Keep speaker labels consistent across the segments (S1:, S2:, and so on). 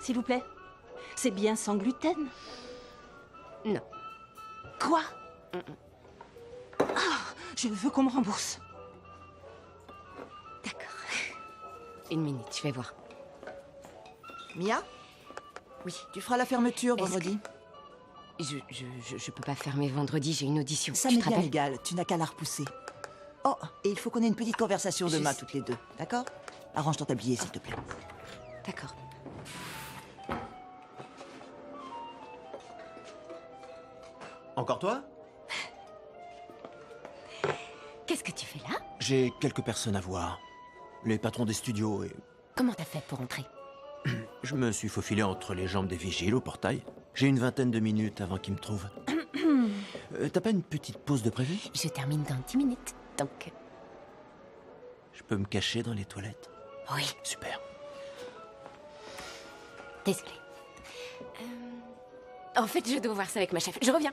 S1: s'il vous plaît? C'est bien sans gluten?
S2: Non.
S1: Quoi? Ah, je veux qu'on me rembourse.
S2: D'accord. Une minute, je vais voir.
S3: Mia,
S2: Oui.
S3: tu feras la fermeture
S2: Est-ce
S3: vendredi.
S2: Je peux pas fermer vendredi, j'ai une audition.
S3: Ça
S2: Tu
S3: m'est
S2: te
S3: bien
S2: rappelles?
S3: égal, tu n'as qu'à la repousser. Oh, et il faut qu'on ait une petite conversation
S2: Je
S3: demain
S2: sais.
S3: toutes les deux, d'accord? Arrange ton tablier, s'il te plaît.
S2: D'accord.
S4: Encore toi?
S2: Qu'est-ce que tu fais là?
S4: J'ai quelques personnes à voir. Les patrons des studios et...
S2: Comment t'as fait pour entrer?
S4: Je me suis faufilé entre les jambes des vigiles au portail. J'ai une vingtaine de minutes avant qu'ils me trouvent. T'as pas une petite pause de prévu?
S2: Je termine dans 10 minutes, donc...
S4: Je peux me cacher dans les toilettes?
S2: Oui,
S4: Super.
S2: désolé. En fait, je dois voir ça avec ma chef. Je reviens.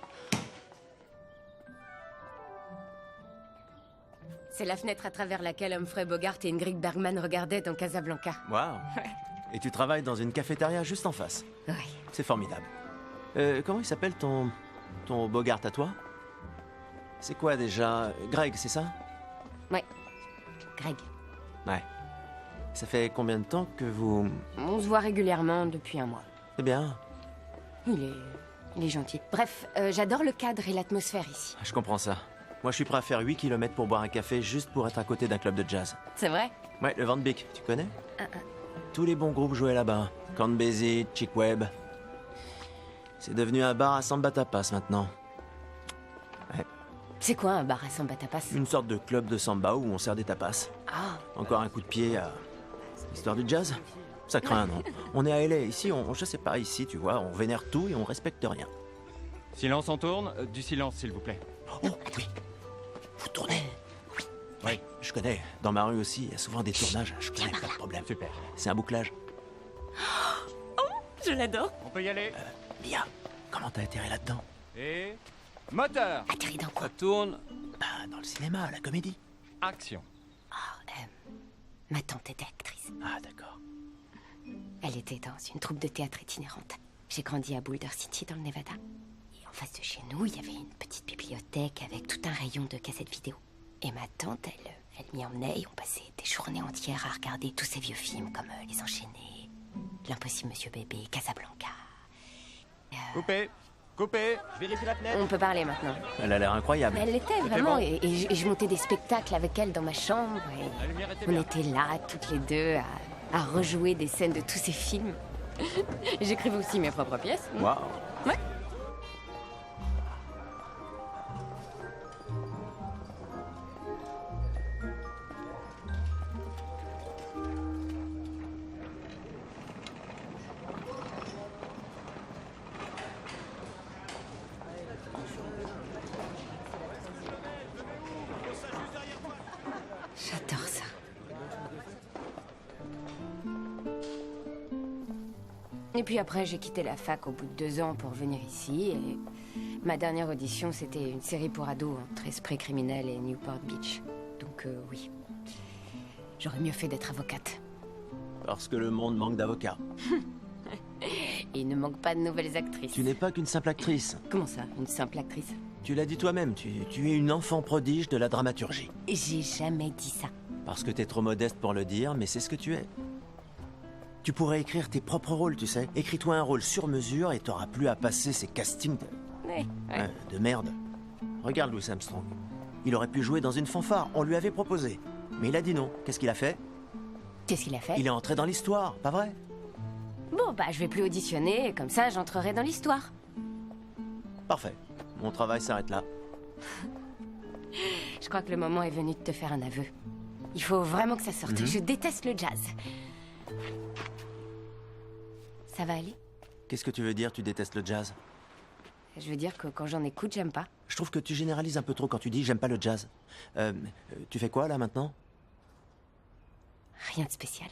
S2: C'est la fenêtre à travers laquelle Humphrey Bogart et Ingrid Bergman regardaient dans Casablanca.
S4: Waouh. Et tu travailles dans une cafétéria juste en face.
S2: Oui.
S4: C'est formidable. Comment il s'appelle ton Bogart à toi? C'est quoi déjà? Greg, c'est ça?
S2: Ouais. Greg.
S4: Ouais. Ça fait combien de temps que vous...
S2: On se voit régulièrement depuis un mois.
S4: C'est bien.
S2: Il est gentil. Bref, j'adore le cadre et l'atmosphère ici.
S4: Je comprends ça. Moi, je suis prêt à faire 8 km pour boire un café juste pour être à côté d'un club de jazz.
S2: C'est vrai?
S4: Ouais, le Van Beek, tu connais? Tous les bons groupes jouaient là-bas. Count Basie, Chick Webb. C'est devenu un bar à samba tapas maintenant. Ouais,
S2: C'est quoi un bar à samba tapas?
S4: une sorte de club de samba où on sert des tapas.
S2: Ah,
S4: Encore un coup de pied à l'histoire du jazz. Ça craint, non? On est à LA, ici, je sais pas, ici, tu vois, on vénère tout et on respecte rien.
S5: Silence, on tourne. Du silence, s'il vous plaît.
S4: Oh, oui. Vous tournez? Oui, je connais. Dans ma rue aussi, il y a souvent des tournages. Je connais, pas de problème.
S5: Super.
S4: C'est un bouclage.
S2: je l'adore.
S5: On peut y aller.
S4: Mia, comment t'as atterri là-dedans?
S5: Et... moteur.
S2: Atterri dans quoi?
S5: Ça tourne.
S4: Bah, dans le cinéma, à la comédie.
S5: Action.
S2: Ma tante était actrice.
S4: Ah, d'accord.
S2: Elle était dans une troupe de théâtre itinérante. J'ai grandi à Boulder City, dans le Nevada. Et en face de chez nous, il y avait une petite bibliothèque avec tout un rayon de cassettes vidéo. Et ma tante, elle m'y emmenait et on passait des journées entières à regarder tous ces vieux films comme Les Enchaînés, L'Impossible Monsieur Bébé, Casablanca.
S5: Coupé. Coupé. Je vérifie la fenêtre.
S2: On peut parler maintenant.
S4: Elle a l'air incroyable.
S2: Elle l'était vraiment, et je montais des spectacles avec elle dans ma chambre.
S5: La
S2: Et
S5: lumière était
S2: on
S5: bien.
S2: était là, toutes les deux, à rejouer des scènes de tous ces films. J'écrivais aussi mes propres pièces.
S4: Waouh.
S2: Ouais. J'adore ça. Et puis après, j'ai quitté la fac au bout de 2 ans pour venir ici. Et ma dernière audition, c'était une série pour ados entre Esprit criminel et Newport Beach. Donc oui, j'aurais mieux fait d'être avocate.
S4: Parce que le monde manque d'avocats.
S2: Et il ne manque pas de nouvelles actrices.
S4: Tu n'es pas qu'une simple actrice.
S2: Comment ça, une simple actrice?
S4: Tu l'as dit toi-même, tu es une enfant prodige de la dramaturgie.
S2: J'ai jamais dit ça.
S4: Parce que t'es trop modeste pour le dire, mais c'est ce que tu es. Tu pourrais écrire tes propres rôles, tu sais. Écris-toi un rôle sur mesure et t'auras plus à passer ces castings
S2: Ouais.
S4: de merde. Regarde Louis Armstrong. Il aurait pu jouer dans une fanfare, on lui avait proposé. Mais il a dit non. Qu'est-ce qu'il a fait?
S2: Qu'est-ce qu'il a fait?
S4: Il est entré dans l'histoire, pas vrai?
S2: Bon, bah, je vais plus auditionner, et comme ça, j'entrerai dans l'histoire.
S4: Parfait. Mon travail s'arrête là.
S2: Je crois que le moment est venu de te faire un aveu. Il faut vraiment que ça sorte. Je déteste le jazz. Ça va aller?
S4: Qu'est-ce que tu veux dire, tu détestes le jazz?
S2: Je veux dire que quand j'en écoute, j'aime pas.
S4: Je trouve que tu généralises un peu trop quand tu dis j'aime pas le jazz. Tu fais quoi là maintenant?
S2: Rien de spécial.